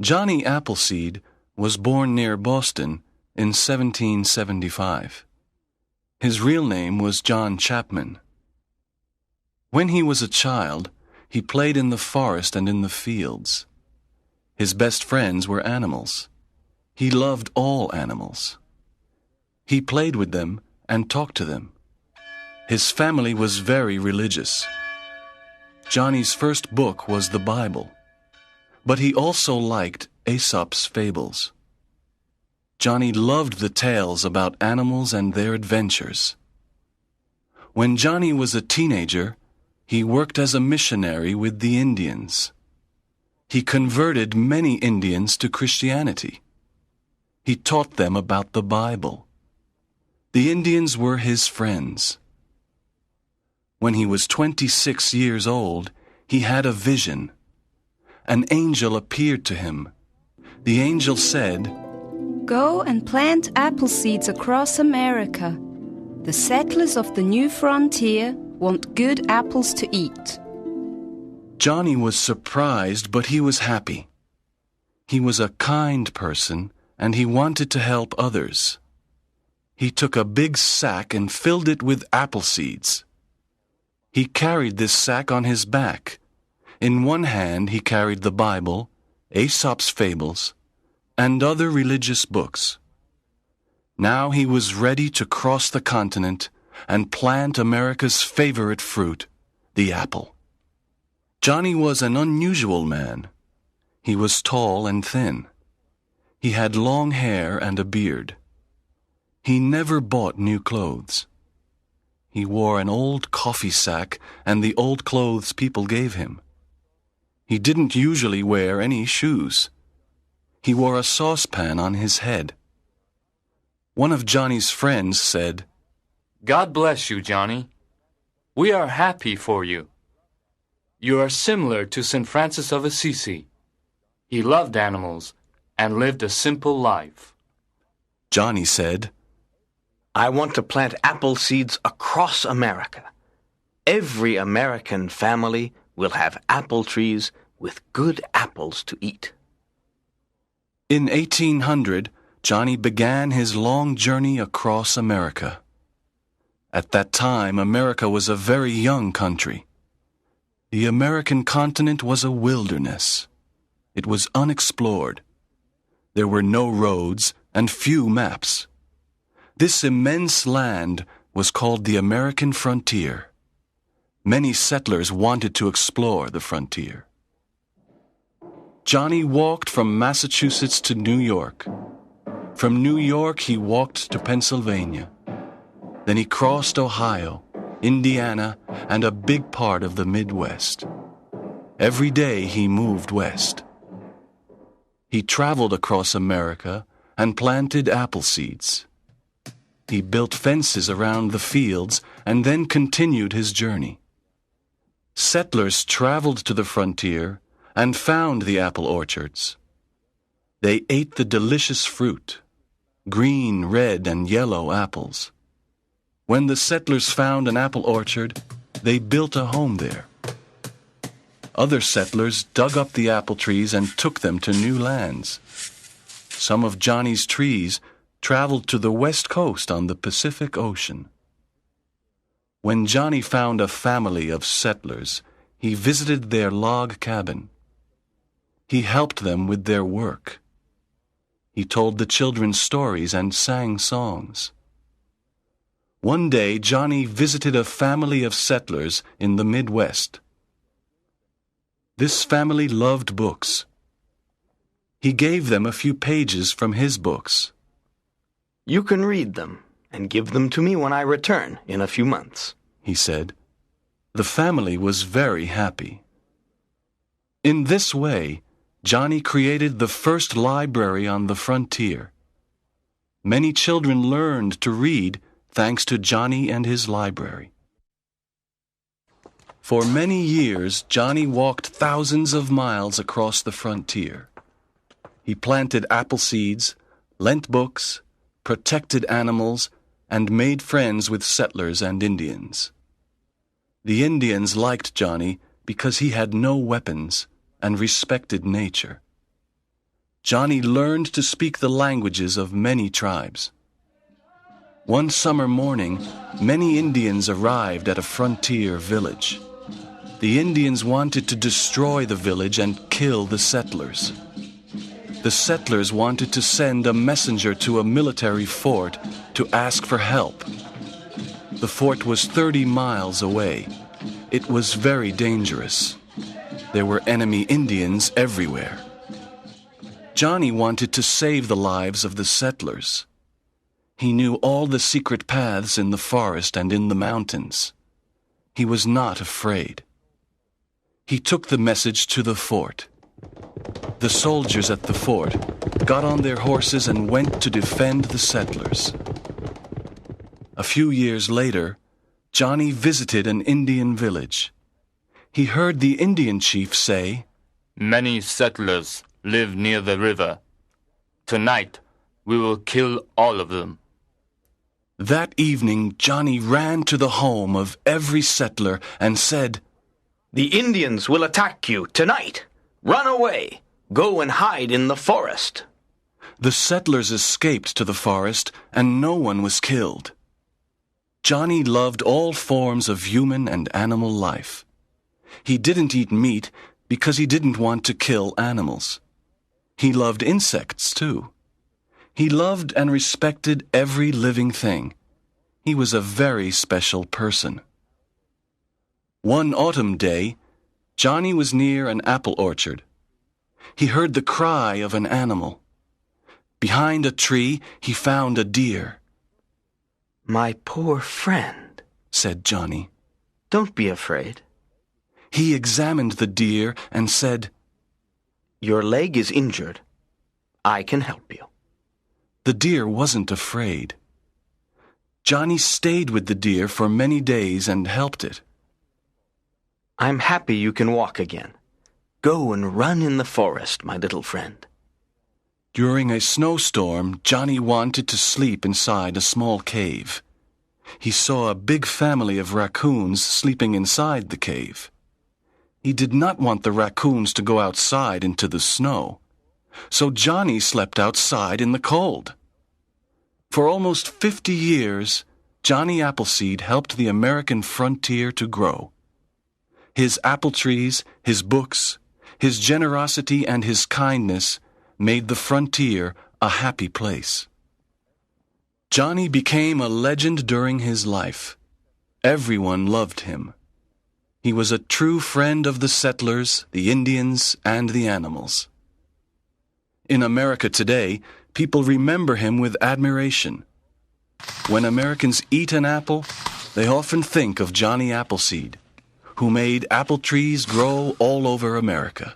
Johnny Appleseed was born near Boston in 1775. His real name was John Chapman. When he was a child, he played in the forest and in the fields. His best friends were animals. He loved all animals. He played with them and talked to them. His family was very religious. Johnny's first book was the Bible, but he also liked Aesop's fables. Johnny loved the tales about animals and their adventures. When Johnny was a teenager, he worked as a missionary with the Indians. He converted many Indians to Christianity. He taught them about the Bible. The Indians were his friends. When he was 26 years old, he had a vision. An angel appeared to him. The angel said, "Go and plant apple seeds across America. The settlers of the new frontier want good apples to eat." Johnny was surprised, but he was happy. He was a kind person, and he wanted to help others. He took a big sack and filled it with apple seeds. He carried this sack on his back. In one hand he carried the Bible, Aesop's fables, and other religious books. Now he was ready to cross the continent and plant America's favorite fruit, the apple. Johnny was an unusual man. He was tall and thin. He had long hair and a beard. He never bought new clothes. He wore an old coffee sack and the old clothes people gave him. He didn't usually wear any shoes. He wore a saucepan on his head. One of Johnny's friends said, "God bless you, Johnny. We are happy for you. You are similar to St. Francis of Assisi. He loved animals and lived a simple life." Johnny said, "I want to plant apple seeds across America. Every American family will have apple trees with good apples to eat." In 1800, Johnny began his long journey across America. At that time, America was a very young country. The American continent was a wilderness. It was unexplored. There were no roads and few maps. This immense land was called the American frontier. Many settlers wanted to explore the frontier. Johnny walked from Massachusetts to New York. From New York he walked to Pennsylvania. Then he crossed Ohio, Indiana, and a big part of the Midwest. Every day he moved west. He traveled across America and planted apple seeds. He built fences around the fields and then continued his journey. Settlers traveled to the frontier and found the apple orchards. They ate the delicious fruit, green, red, and yellow apples. When the settlers found an apple orchard, they built a home there. Other settlers dug up the apple trees and took them to new lands. Some of Johnny's trees traveled to the west coast on the Pacific Ocean. When Johnny found a family of settlers, he visited their log cabin. He helped them with their work. He told the children stories and sang songs. One day, Johnny visited a family of settlers in the Midwest. This family loved books. He gave them a few pages from his books. "You can read them and give them to me when I return in a few months," he said. The family was very happy. In this way, Johnny created the first library on the frontier. Many children learned to read thanks to Johnny and his library. For many years, Johnny walked thousands of miles across the frontier. He planted apple seeds, lent books, protected animals, and made friends with settlers and Indians. The Indians liked Johnny because he had no weapons and respected nature. Johnny learned to speak the languages of many tribes. One summer morning, many Indians arrived at a frontier village. The Indians wanted to destroy the village and kill the settlers. The settlers wanted to send a messenger to a military fort to ask for help. The fort was 30 miles away. It was very dangerous. There were enemy Indians everywhere. Johnny wanted to save the lives of the settlers. He knew all the secret paths in the forest and in the mountains. He was not afraid. He took the message to the fort. The soldiers at the fort got on their horses and went to defend the settlers. A few years later, Johnny visited an Indian village. He heard the Indian chief say, "Many settlers live near the river. Tonight, we will kill all of them." That evening, Johnny ran to the home of every settler and said, "The Indians will attack you tonight. Run away. Go and hide in the forest." The settlers escaped to the forest and no one was killed. Johnny loved all forms of human and animal life. He didn't eat meat because he didn't want to kill animals. He loved insects too. He loved and respected every living thing. He was a very special person. One autumn day, Johnny was near an apple orchard. He heard the cry of an animal. Behind a tree, he found a deer. "My poor friend," said Johnny. "don't be afraid." He examined the deer and said, "Your leg is injured. I can help you." The deer wasn't afraid. Johnny stayed with the deer for many days and helped it. "I'm happy you can walk again. Go and run in the forest, my little friend." During a snowstorm, Johnny wanted to sleep inside a small cave. He saw a big family of raccoons sleeping inside the cave. He did not want the raccoons to go outside into the snow, so Johnny slept outside in the cold. For almost 50 years, Johnny Appleseed helped the American frontier to grow. His apple trees, his books, his generosity and his kindness made the frontier a happy place. Johnny became a legend during his life. Everyone loved him. He was a true friend of the settlers, the Indians, and the animals. In America today, people remember him with admiration. When Americans eat an apple, they often think of Johnny Appleseed, who made apple trees grow all over America.